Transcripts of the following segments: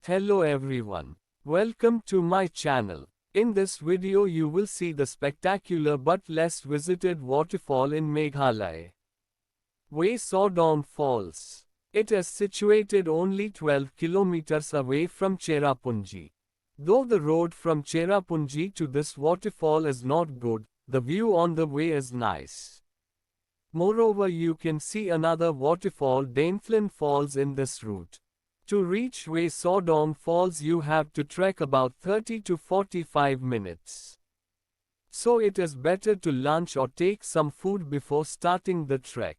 Hello everyone. Welcome to my channel. In this video you will see the spectacular but less visited waterfall in Meghalaya. Wei Sawdong Falls. It is situated only 12 kilometers away from Cherrapunji. Though the road from Cherrapunji to this waterfall is not good, the view on the way is nice. Moreover, you can see another waterfall, Dainflin Falls, in this route. To reach Wei Sedong Falls you have to trek about 30 to 45 minutes. So it is better to lunch or take some food before starting the trek.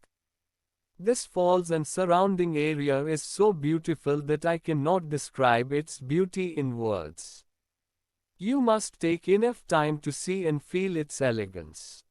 This falls and surrounding area is so beautiful that I cannot describe its beauty in words. You must take enough time to see and feel its elegance.